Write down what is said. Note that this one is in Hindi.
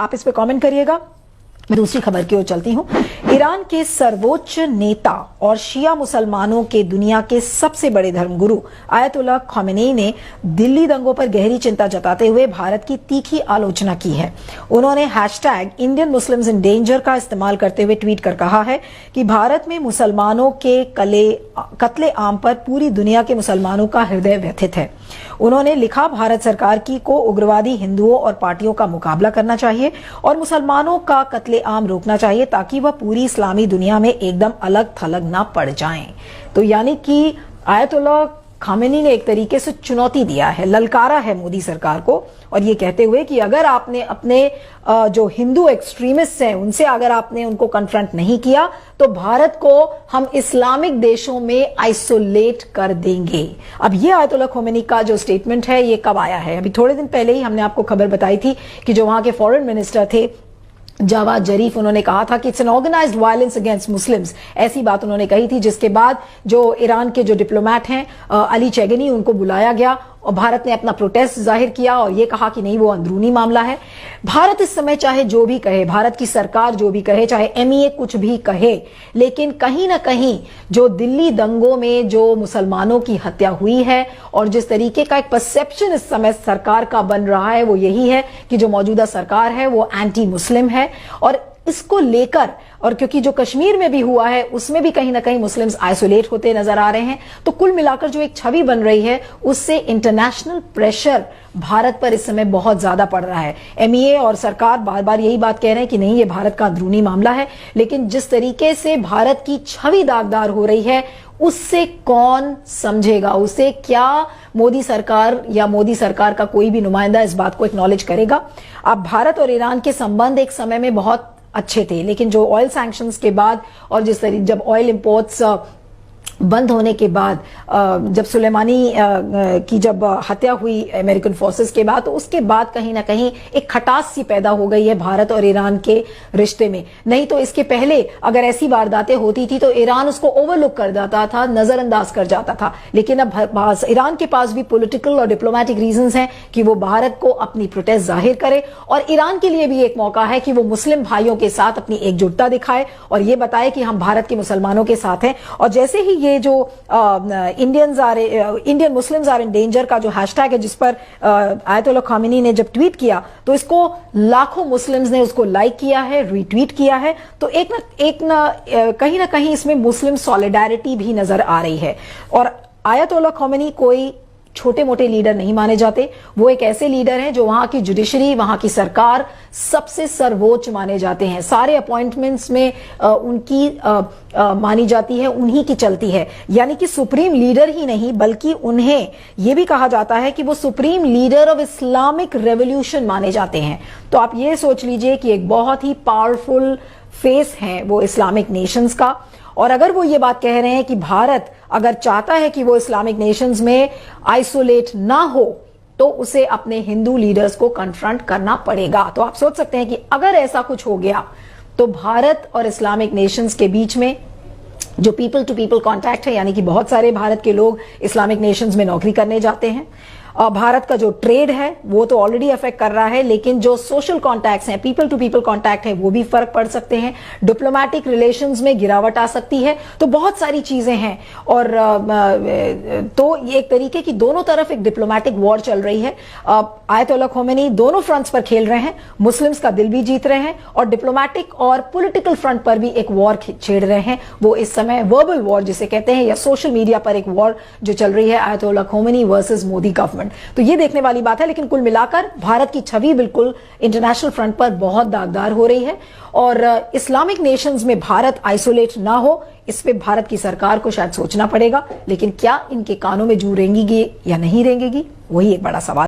आप इस पे कमेंट करिएगा। मैं दूसरी खबर की ओर चलती हूं। ईरान के सर्वोच्च नेता और शिया मुसलमानों के दुनिया के सबसे बड़े धर्मगुरु आयतुल्लाह खमेनी ने दिल्ली दंगों पर गहरी चिंता जताते हुए भारत की तीखी आलोचना की है। उन्होंने #इंडियन मुस्लिम्स इन डेंजर का इस्तेमाल करते हुए ट्वीट कर कहा है कि भारत में मुसलमानों के कत्ले आम पर पूरी दुनिया के मुसलमानों का हृदय व्यथित है। उन्होंने लिखा, भारत सरकार को उग्रवादी हिंदुओं और पार्टियों का मुकाबला करना चाहिए और मुसलमानों का कत्ले आम रोकना चाहिए ताकि वह पूरी इस्लामी दुनिया में एकदम अलग थलग ना पड़ जाएं। तो यानी कि आयतुल्लाह खामेनी ने एक तरीके से चुनौती दिया है, ललकारा है मोदी सरकार को, और ये कहते हुए कि अगर आपने अपने जो हिंदू एक्सट्रीमिस्ट हैं उनसे अगर आपने उनको कन्फ्रंट नहीं किया तो भारत को हम इस्लामिक देशों में आइसोलेट कर देंगे। अब ये आयतुल्लाह खोमेनी का जो स्टेटमेंट है ये कब आया है? अभी थोड़े दिन पहले ही हमने आपको खबर बताई थी कि जो वहां के फॉरेन मिनिस्टर थे जावाद जरीफ, उन्होंने कहा था कि it's an organised violence against Muslims, ऐसी बात उन्होंने कही थी, जिसके बाद जो ईरान के जो डिप्लोमेट हैं अली चेगनी, उनको बुलाया गया और भारत ने अपना प्रोटेस्ट जाहिर किया और यह कहा कि नहीं, वो अंदरूनी मामला है। भारत इस समय चाहे जो भी कहे, भारत की सरकार जो भी कहे, चाहे MEA कुछ भी कहे, लेकिन कहीं ना कहीं जो दिल्ली दंगों में जो मुसलमानों की हत्या हुई है और जिस तरीके का एक परसेप्शन इस समय सरकार का बन रहा है वो यही है कि जो मौजूदा सरकार है वो एंटी मुस्लिम है। और इसको लेकर, और क्योंकि जो कश्मीर में भी हुआ है उसमें भी कहीं ना कहीं मुस्लिम्स आइसोलेट होते नजर आ रहे हैं, तो कुल मिलाकर जो एक छवि बन रही है उससे इंटरनेशनल प्रेशर भारत पर इस समय बहुत ज्यादा पड़ रहा है। MEA और सरकार बार बार यही बात कह रहे हैं कि नहीं, ये भारत का अंदरूनी मामला है, लेकिन जिस तरीके से भारत की छवि दागदार हो रही है उससे कौन समझेगा, उसे क्या मोदी सरकार या मोदी सरकार का कोई भी नुमाइंदा इस बात को एक्नॉलेज करेगा? अब भारत और ईरान के संबंध एक समय में बहुत अच्छे थे, लेकिन जो ऑयल सैंक्शंस के बाद और जिस तरीके जब ऑयल इंपोर्ट्स बंद होने के बाद, जब सुलेमानी की जब हत्या हुई अमेरिकन फोर्सेस के बाद, तो उसके बाद कहीं ना कहीं एक खटास सी पैदा हो गई है भारत और ईरान के रिश्ते में। नहीं तो इसके पहले अगर ऐसी वारदातें होती थी तो ईरान उसको ओवरलुक कर जाता था, नजरअंदाज कर जाता था, लेकिन अब ईरान के पास भी पॉलिटिकल और डिप्लोमेटिक रीजंस हैं कि वो भारत को अपनी प्रोटेस्ट जाहिर करे, और ईरान के लिए भी एक मौका है कि वो मुस्लिम भाइयों के साथ अपनी एकजुटता दिखाए और ये बताए कि हम भारत के मुसलमानों के साथ हैं। और जैसे ही ये जो Indian Muslims are in danger का जो हैशटैग है जिस पर आयतुल्लाह खामेनी ने जब ट्वीट किया तो इसको लाखों मुस्लिम्स ने उसको लाइक किया है, रीट्वीट किया है, तो कहीं ना कहीं इसमें मुस्लिम सॉलिडारिटी भी नजर आ रही है। और आयतुल्लाह खामेनी कोई छोटे मोटे लीडर नहीं माने जाते, वो एक ऐसे लीडर हैं जो वहां की जुडिशरी, वहां की सरकार सबसे सर्वोच्च माने जाते हैं। सारे अपॉइंटमेंट्स में उनकी मानी जाती है, उन्हीं की चलती है, यानी कि सुप्रीम लीडर ही नहीं बल्कि उन्हें यह भी कहा जाता है कि वो supreme leader of Islamic revolution माने जाते हैं। तो आप ये सोच लीजिए कि एक बहुत ही पावरफुल फेस है वो इस्लामिक नेशंस का। और अगर वो ये बात कह रहे हैं कि भारत अगर चाहता है कि वो इस्लामिक नेशंस में आइसोलेट ना हो तो उसे अपने हिंदू लीडर्स को कन्फ्रंट करना पड़ेगा। तो आप सोच सकते हैं कि अगर ऐसा कुछ हो गया तो भारत और इस्लामिक नेशंस के बीच में जो पीपल टू पीपल कांटेक्ट है, यानी कि बहुत सारे भारत के लोग इस्लामिक नेशंस में नौकरी करने जाते हैं, भारत का जो ट्रेड है वो तो ऑलरेडी अफेक्ट कर रहा है, लेकिन जो सोशल कॉन्टैक्ट्स हैं, पीपल टू पीपल कॉन्टैक्ट है, वो भी फर्क पड़ सकते हैं, डिप्लोमेटिक रिलेशंस में गिरावट आ सकती है, तो बहुत सारी चीजें हैं। और तो ये एक तरीके की दोनों तरफ एक डिप्लोमेटिक वॉर चल रही है। आयतुल्लाह खोमेनी दोनों फ्रंट्स पर खेल रहे हैं, मुस्लिम्स का दिल भी जीत रहे हैं और डिप्लोमेटिक और पॉलिटिकल फ्रंट पर भी एक वॉर छेड़ रहे हैं। वो इस समय वर्बल वॉर जिसे कहते हैं, या सोशल मीडिया पर एक वॉर जो चल रही है, Ayatollah Khomeini versus Modi government. तो ये देखने वाली बात है, लेकिन कुल मिलाकर भारत की छवि बिल्कुल इंटरनेशनल फ्रंट पर बहुत दागदार हो रही है। और इस्लामिक नेशंस में भारत आइसोलेट ना हो, इस पे भारत की सरकार को शायद सोचना पड़ेगा, लेकिन क्या इनके कानों में जू रेंगेगी या नहीं रेंगेगी, वही एक बड़ा सवाल।